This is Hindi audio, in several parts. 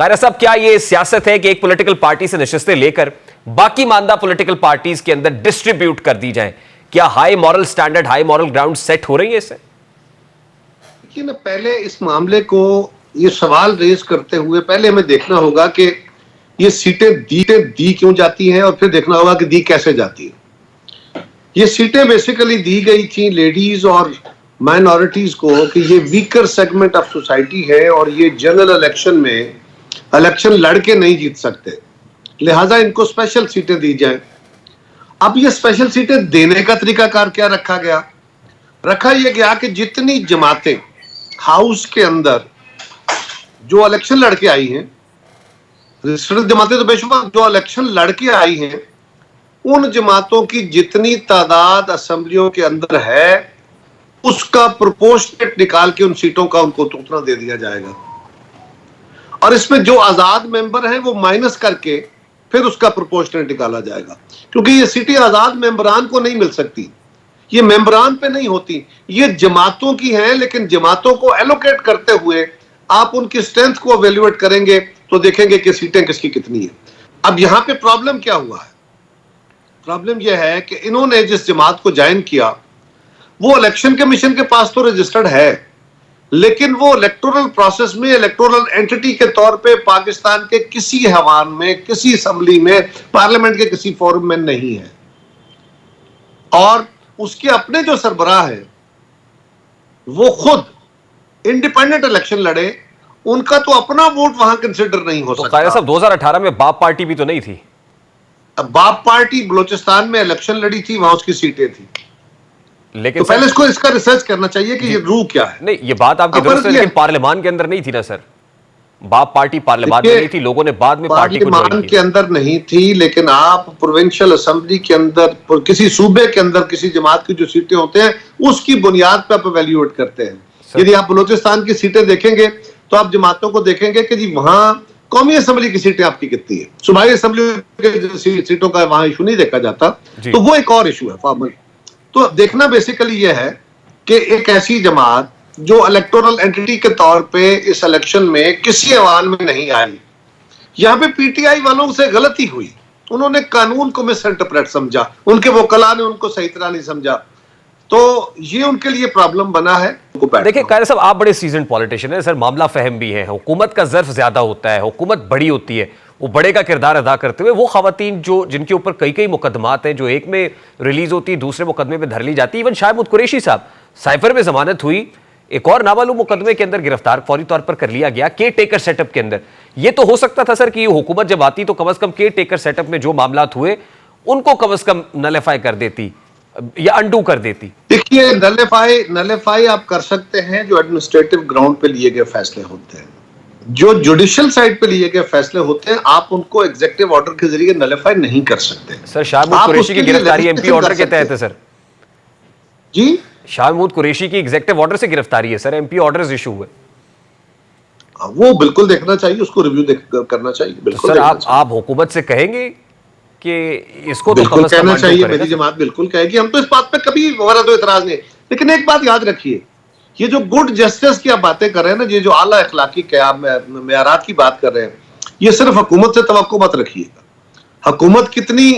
खैर साहब, क्या ये सियासत है कि एक पॉलिटिकल पार्टी से नशिस्तें लेकर बाकी मानदा पॉलिटिकल पार्टीज के अंदर डिस्ट्रीब्यूट कर दी जाएं? क्या high moral standard, high moral ground set हो रही है इससे? देखिए ना, पहले इस मामले को ये सवाल रेज करते हुए पहले हमें देखना होगा कि ये सीटें दी क्यों जाती हैं, और फिर देखना होगा कि दी कैसे जाती है। ये सीटें बेसिकली दी गई थी लेडीज और माइनॉरिटीज को कि ये वीकर सेगमेंट ऑफ सोसाइटी है और ये जनरल इलेक्शन में इलेक्शन लड़के नहीं जीत सकते, लिहाजा इनको स्पेशल सीटें दी जाएं। अब ये स्पेशल सीटें देने का तरीकाकार क्या रखा गया? रखा यह गया कि जितनी जमातें हाउस के अंदर जो इलेक्शन लड़के आई हैं, रजिस्टर्ड जमातें तो बेशुमार, जो इलेक्शन लड़के आई हैं, उन जमातों की जितनी तादाद असेंबलियों के अंदर है उसका प्रोपोर्शनेट निकाल के उन सीटों का उनको उतना दे दिया जाएगा, और इसमें जो आजाद मेंबर हैं वो माइनस करके फिर उसका प्रोपोर्शनेट निकाला जाएगा, क्योंकि ये सीटें आजाद मेंबरान को नहीं मिल सकती, ये मेंबरान पे नहीं होती, ये जमातों की हैं। लेकिन जमातों को एलोकेट करते हुए आप उनकी स्ट्रेंथ को एवेल्युएट करेंगे तो देखेंगे कि सीटें किसकी कितनी है। अब यहां पे प्रॉब्लम क्या हुआ है? प्रॉब्लम यह है कि इन्होंने जिस जमात को ज्वाइन किया वो इलेक्शन कमीशन के पास तो रजिस्टर्ड है, लेकिन वो इलेक्टोरल प्रोसेस में इलेक्टोरल एंटिटी के तौर पे पाकिस्तान के किसी हैवान में, किसी असेंबली में, पार्लियामेंट के किसी फोरम में नहीं है, और उसके अपने जो सरबराह है वो खुद इंडिपेंडेंट इलेक्शन लड़े, उनका तो अपना वोट वहां कंसिडर नहीं हो सकता। साहब 2018 में बाप पार्टी भी तो नहीं थी। अब बाप पार्टी बलूचिस्तान में इलेक्शन लड़ी थी, वहां उसकी सीटें थी, लेकिन तो पहले इसका रिसर्च करना चाहिए कि ये रू क्या है। नहीं, ये बात आपकी दुरुस्त है, लेकिन पार्लियामान के अंदर नहीं थी ना सर। बाप पार्टी पार्लियामान में नहीं थी, लोगों ने बाद में पार्टी को ज्वाइन किया। के अंदर नहीं थी, लेकिन आप प्रोविंशियल असेंबली के अंदर किसी सूबे के अंदर किसी जमात की जो सीटें होते हैं उसकी बुनियाद पर आप इवैल्यूएट करते हैं। यदि आप बलूचिस्तान की सीटें देखेंगे तो आप जमातों को देखेंगे कि जी वहां कौमी असेंबली की सीटें आपकी कितनी है, सूबाई असेंबली की सीटों का वहां इशू नहीं देखा जाता, तो वो एक और इशू है फॉर्मल। तो देखना बेसिकली यह है कि एक ऐसी जमात जो इलेक्टोरल एंटिटी के तौर पे इस इलेक्शन में किसी ऐवान में नहीं आई, यहां पे पीटीआई वालों से गलती हुई, उन्होंने कानून को मिस इंटरप्रेट समझा, उनके वकला ने उनको सही तरह नहीं समझा, तो ये उनके लिए प्रॉब्लम बना है। देखिए कायद साहब, आप बड़े सीजन पॉलिटिशियन हैं सर, मामला फहम भी है, हुकूमत का ज़र्फ ज्यादा होता है, हुकूमत बड़ी होती है, वो बड़े का किरदार अदा करते हुए वो खवातीन जो जिनके ऊपर कई कई मुकदमात हैं, जो एक में रिलीज होती है दूसरे मुकदमे में धर ली जाती है। इवन शाहमूद कुरैशी साहब साइफर में जमानत हुई, एक और नामालूम मुकदमे के अंदर गिरफ्तार फौरी तौर पर कर लिया गया केयर टेकर सेटअप के अंदर। ये तो हो सकता था सर कि हुकूमत जब आती तो कम अज कम केयर टेकर सेटअप में जो मामलात हुए उनको कम अज कम नलिफाई कर देती या अंडू कर देती। देखिए, नलिफाई आप कर सकते हैं जो एडमिनिस्ट्रेटिव ग्राउंड पे लिए गए फैसले होते हैं, जो जुडिशियल साइड पे लिए गए फैसले होते हैं आप उनको एग्जीक्यूटिव ऑर्डर के जरिए नलिफाई नहीं कर सकते। सर शाहमूद कुरैशी की गिरफ्तारी एमपी ऑर्डर के तहत है सर। जी, शाहमूद कुरैशी की एग्जीक्यूटिव ऑर्डर से गिरफ्तारी है सर, एमपी ऑर्डर इशू हुए। वो बिल्कुल देखना चाहिए, उसको रिव्यू करना चाहिए। बिल्कुल सर आप हुकूमत से कहेंगे कि इसको तो बिल्कुल कहना चाहिए, मेरी जमात बिल्कुल कहेगी, हम तो इस बात पे कभी हमारा तो एतराज नहीं। लेकिन एक बात याद रखिए, ये जो गुड जस्टिस की आप बातें कर रहे हैं ना, ये जो आला अखलाकी मेयारात की बात कर रहे हैं, ये सिर्फ हुकूमत से तवक्को मत रखिएगा। हुकूमत कितनी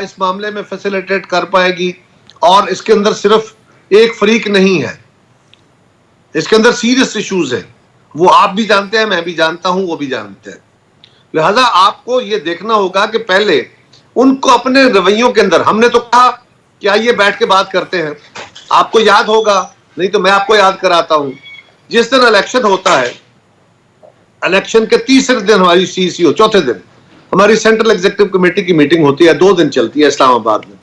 इस मामले में फैसिलिटेट कर पाएगी, और इसके अंदर सिर्फ एक फरीक नहीं है, इसके अंदर सीरियस इश्यूज है, वो आप भी जानते हैं, मैं भी जानता हूं, वो भी जानते हैं। लिहाजा आपको ये देखना होगा कि पहले उनको अपने रवैयों के अंदर, हमने तो कहा कि आइए बैठ के बात करते हैं, आपको याद होगा, नहीं तो मैं आपको याद कराता हूं, जिस दिन इलेक्शन होता है, इलेक्शन के तीसरे दिन हमारी सीसीओ, चौथे दिन हमारी सेंट्रल एग्जीक्यूटिव कमेटी की मीटिंग होती है, 2 दिन चलती है इस्लामाबाद में।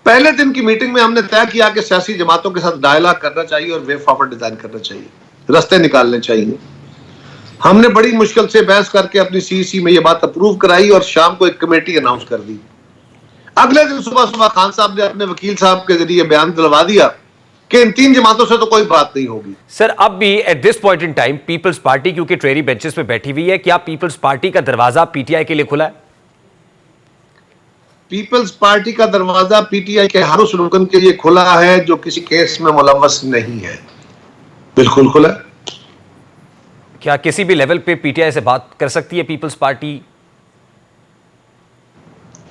पहले दिन की मीटिंग में हमने तय किया कि सियासी जमातों के साथ डायलॉग करना चाहिए और वे फॉरवर्ड डिजाइन करना चाहिए, रास्ते निकालने चाहिए। हमने बड़ी मुश्किल से बहस करके अपनी सीसी में ये बात अप्रूव कराई और शाम को एक कमेटी अनाउंस कर दी। अगले दिन सुबह खान साहब ने अपने वकील साहब के जरिए बयान दिलवा दिया कि इन 3 जमातों से तो कोई बात नहीं होगी। सर अब भी at this point in time people's party क्योंकि ट्रेरी बेंचेस पे बैठी हुई है, क्या पीपल्स पार्टी का दरवाजा पीटीआई के लिए खुला है? पीपल्स पार्टी का दरवाजा पीटीआई के हर उस रुकन के लिए खुला है जो किसी केस में मुलव्वस नहीं है, बिल्कुल खुला है। क्या किसी भी लेवल पे पीटीआई से बात कर सकती है पीपल्स पार्टी?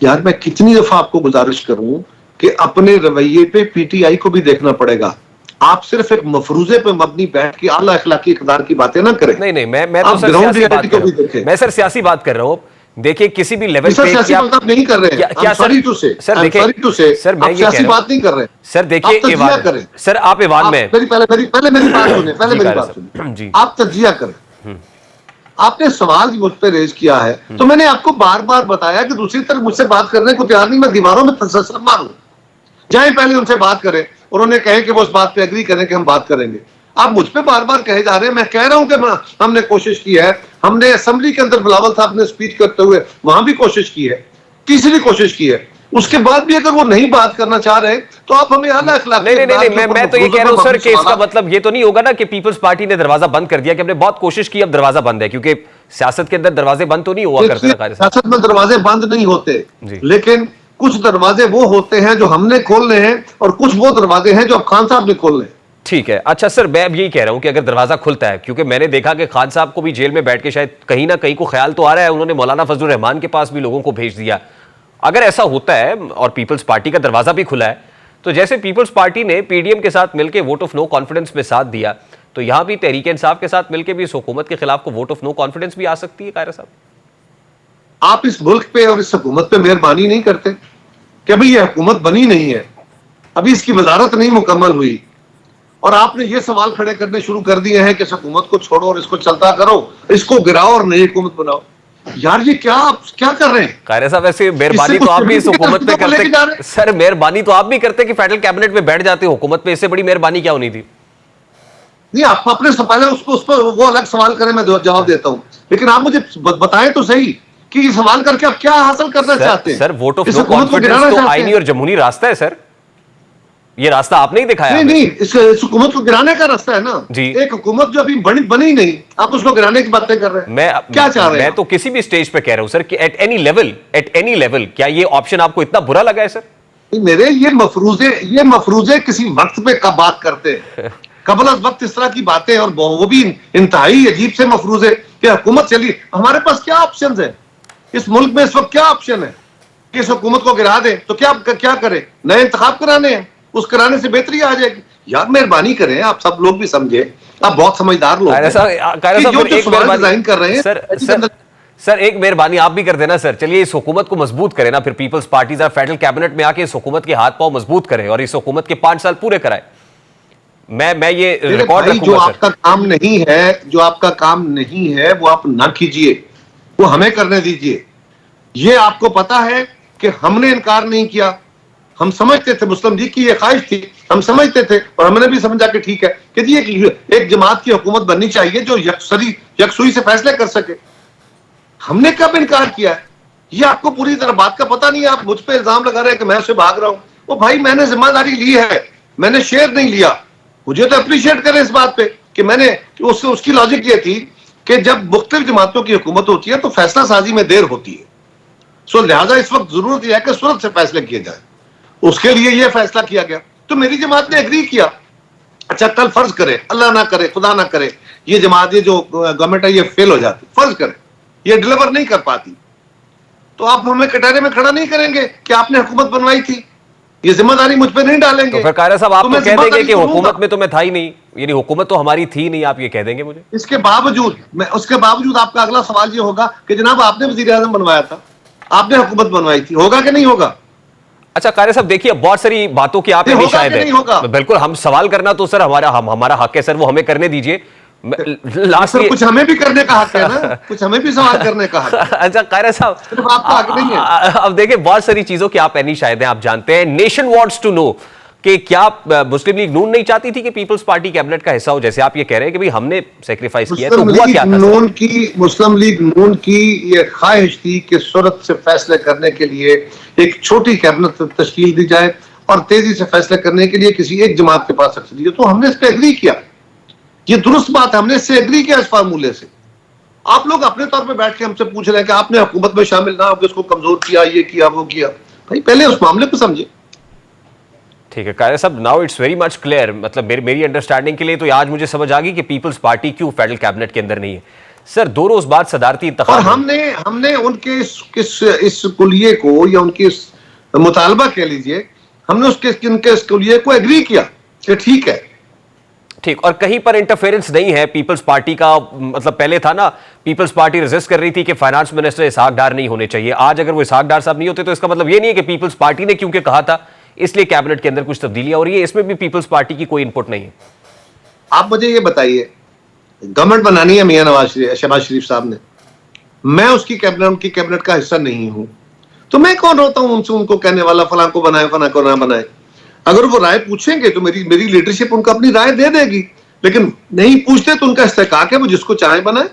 यार मैं कितनी दफा आपको गुजारिश करूं कि अपने रवैये पे पीटीआई को भी देखना पड़ेगा। आप सिर्फ एक मफरूजे पे मबनी बैठ के आला अखलाकी इक़्तिदार की बातें ना करें। नहीं, मैं तो आप सर ग्राउंड सियासी बात रियलिटी कर को भी रहा हूं। देखें। मैं सर सियासी बात कर रहा हूं। देखिए किसी भी लेवल सर पे सियासी क्या बात आप नहीं कर रहे हैं। क्या सॉरी टू से, सर देखिए सॉरी टू से, सर मैं आप ये सियासी कह रहा बात नहीं कर रहे हैं। सर देखिए आप तज्जिया ईवान करें। सर आप ईवान आप में पहले मेरी बात सुने, पहले जी मेरी कारय बात साहब, सुने। जी आप तज्जिया करें। आपने सवाल मुझ पर रेज किया है, तो मैंने आपको बार बार बताया कि दूसरी तरफ मुझसे बात करने को तैयार नहीं, मैं दीवारों में तसल्सल मारूं। जाए पहले उनसे बात करें और उन्हें कहें कि वो उस बात पे एग्री करें कि हम बात करेंगे। आप मुझ पे बार बार कहे जा रहे हैं। मैं कह रहा हूं कि हमने कोशिश की है। हमने असेंबली के अंदर बिलावल साहब ने स्पीच करते हुए वहां भी कोशिश की है, तीसरी कोशिश की है। उसके बाद भी अगर वो नहीं बात करना चाह रहे तो आप हमें आला अखलाकी नहीं मैं तो ये कह रहा हूं सर कि इसका मतलब ये तो नहीं होगा ना कि पीपल्स पार्टी ने दरवाजा बंद कर दिया कि हमने बहुत कोशिश की अब दरवाजा बंद है, क्योंकि सियासत के अंदर दरवाजे बंद तो नहीं हुआ करते ना कारय साहब। सियासत में दरवाजे बंद नहीं होते, जी। लेकिन कुछ दरवाजे वो होते हैं जो हमने खोलने हैं और कुछ वो दरवाजे हैं जो अब खान साहब ने खोलने हैं। ठीक है। अच्छा सर मैं अब यही कह रहा हूं कि अगर दरवाजा खुलता है, क्योंकि मैंने देखा कि खान साहब को भी जेल में बैठ के शायद कहीं ना कहीं को ख्याल तो आ रहा है, उन्होंने मौलाना फजलुर रहमान के पास भी लोगों को भेज दिया। अगर ऐसा होता है और पीपल्स पार्टी का दरवाजा भी खुला है, तो जैसे पीपल्स पार्टी ने पीडीएम के साथ मिलकर वोट ऑफ नो कॉन्फिडेंस में साथ दिया, तो यहां भी तहरीक इंसाफ के साथ मिलकर भी इस हुकूमत के खिलाफ को वोट ऑफ नो कॉन्फिडेंस भी आ सकती है कारय साहब? आप इस मुल्क पे और इस हुकूमत पे मेहरबानी नहीं करते कि अभी ये हुकूमत बनी नहीं है, अभी इसकी वजारत नहीं मुकम्मल हुई, और आपने ये सवाल खड़े करने शुरू कर दिए हैं कि इस हुकूमत को छोड़ो और इसको चलता करो, इसको गिराओ और नई हुकूमत बनाओ। यार ये आप क्या कर रहे हैं? कारय साहब वैसे मेहरबानी तो आप भी इस हुकूमत पे करते सर, मेहरबानी तो आप भी करते कि फेडरल कैबिनेट में बैठ जाते हुकूमत पे, इससे बड़ी मेहरबानी क्या होनी थी? नहीं, आप अपने पहले उसको उस पर वो अलग सवाल करें, मैं जवाब देता हूं, लेकिन आप मुझे बताएं तो सही कि ये सवाल करके आप क्या हासिल करना चाहते हैं? Sir vote of no confidence तो आईनी और जमहूरी रास्ता है सर, ये रास्ता आपने ही दिखाया। नहीं, इस हुकूमत को गिराने का रास्ता है ना जी। एक हुकूमत जो अभी बनी नहीं, आप उसको गिराने की बातें कर रहे हैं। मैं क्या चाह रहे हैं? मैं तो किसी भी स्टेज पे कह रहा हूं सर कि एट एनी लेवल क्या ये ऑप्शन आपको इतना बुरा लगा है सर? मेरे ये मफरूजे किसी वक्त पे कब बात करते हैं, कबल अज वक्त इस तरह की बातें, और वो भी इंतहाई अजीब से मफरूजे कि हुकूमत चली। हमारे पास क्या ऑप्शन है इस मुल्क में? इस वक्त क्या ऑप्शन है कि इस हुकूमत को गिरा दे? तो क्या करें? नए इंतखाब कराने हैं, उस कराने से बेहतरी आ जाएगी। यार मेहरबानी करें, आप सब लोग भी समझे, आप बहुत समझदार लोग हैं। डिजाइन कर रहे हैं सर एक मेहरबानी आप भी कर देना सर, चलिए इस हुकूमत को मजबूत करें ना, फिर पीपल्स पार्टी जरा फेडरल कैबिनेट में आके इस हुकूमत के हाथ पांव मजबूत करें और इस हुकूमत के 5 साल पूरे कराए। मैं ये रिकॉर्ड रखूंगा। जो आपका काम नहीं है वो आप ना कीजिए, वो हमें करने दीजिए। ये आपको पता है कि हमने इनकार नहीं किया, हम समझते थे मुस्लिम लीग की ये ख्वाहिश थी, हम समझते थे और हमने भी समझा कि ठीक है कि जी एक जमात की हुकूमत बननी चाहिए जो यकसुई से फैसले कर सके। हमने कब इनकार किया है? ये आपको पूरी तरह बात का पता नहीं है। आप मुझ पे इल्जाम लगा रहे हैं कि मैं उससे भाग रहा हूं। वो भाई मैंने जिम्मेदारी ली है, मैंने शेयर नहीं लिया। मुझे तो अप्रिशिएट करें इस बात पे कि मैंने उसकी लॉजिक ये थी कि जब मुख्तलिफ जमातों की हुकूमत होती है तो फैसला साजी में देर होती है, सो लिहाजा इस वक्त जरूरत यह है कि सूरत से फैसले किए जाए। उसके लिए यह फैसला किया गया, तो मेरी जमात ने एग्री किया। अच्छा कल फर्ज करे, अल्लाह ना करे, खुदा ना करे, ये जमात ये जो गवर्नमेंट है ये फेल हो जाती, फर्ज करे ये डिलीवर नहीं कर पाती, तो आप हमें कटहरे में खड़ा नहीं करेंगे कि आपने हुकूमत बनवाई थी, ये जिम्मेदारी मुझ पे नहीं डालेंगे। तो फिर कारय साहब आप तो कह देंगे कि हुकूमत में तो मैं था ही नहीं, यानी हुकूमत तो हमारी थी नहीं, आप ये कह देंगे मुझे? उसके बावजूद आपका अगला सवाल ये होगा कि जनाब आपने वजीर आज़म बनवाया था, आपने हुकूमत बनवाई थी, होगा कि नहीं होगा? अच्छा कारय साहब देखिए बहुत सारी बातों की आप शायद है, बिल्कुल हम सवाल करना तो सर हमारा हक है सर, वो हमें करने दीजिए। लास्ट कुछ हमें भी करने का हक है ना, कुछ हमें भी सवाल करने का हक है। अच्छा कारय साहब सिर्फ आपका हक नहीं है। अब देखिए बहुत सारी चीजों की आप एनी शायद हैं, आप जानते हैं नेशन वांट्स टू नो कि क्या मुस्लिम लीग नून नहीं चाहती थी कि पीपल्स पार्टी कैबिनेट का हिस्सा हो, जैसे आप ये कह रहे हैं कि भाई हमने सेक्रीफाइस किया, तो हुआ क्या था? मुस्लिम लीग नून की ये ख्वाहिश थी कि सूरत से फैसले करने के लिए एक छोटी कैबिनेट तश्कील दी जाए और तेजी से फैसले करने के लिए किसी एक जमात के पास अक्सरियत, तो हमने इस पर एग्री किया। ये दुरुस्त बात है, हमने इससे एग्री किया इस फार्मूले से। आप लोग अपने तौर पे बैठ के हमसे पूछ रहे हैं कि आपने हुकूमत में शामिल ना होकर इसको कमजोर किया, ये किया, वो किया। भाई पहले उस मामले को समझे, ठीक है कायदे साहब, now it's very much clear. मतलब मेरी अंडरस्टैंडिंग के लिए तो आज मुझे समझ आ गई कि पीपल्स पार्टी क्यों फेडरल कैबिनेट के अंदर नहीं है। सर 2 रोज बाद सदारती और इंतखाब, हमने उनके इस कुलिये को या उनके इस मुतालबा कह लीजिए, हमने उनके इस कुलिये को एग्री किया कि ठीक है। ठीक, और कहीं पर इंटरफेरेंस नहीं है पीपल्स पार्टी का। मतलब पहले था ना, पीपल्स पार्टी रेजिस्ट कर रही थी कि फाइनेंस मिनिस्टर इसहाक डार नहीं होने चाहिए। आज अगर वो इसहाक डार साहब नहीं होते तो इसका मतलब ये नहीं है कि पीपल्स पार्टी ने क्योंकि कहा था इसलिए कैबिनेट के अंदर कुछ तब्दीलियां हो रही है। इसमें भी पीपल्स पार्टी की कोई इनपुट नहीं है। आप मुझे ये बताइए, गवर्नमेंट बनानी है मियां शहबाज शरीफ साहब ने, मैं उनकी कैबिनेट का हिस्सा नहीं हूं, तो मैं कौन होता हूं उनसे उनको कहने वाला फलां को बनाए फलां को ना बनाए। अगर वो राय पूछेंगे तो मेरी लीडरशिप उनको अपनी राय दे देगी, लेकिन नहीं पूछते तो उनका इस्तेकाक है, वो जिसको चाहे बनाए।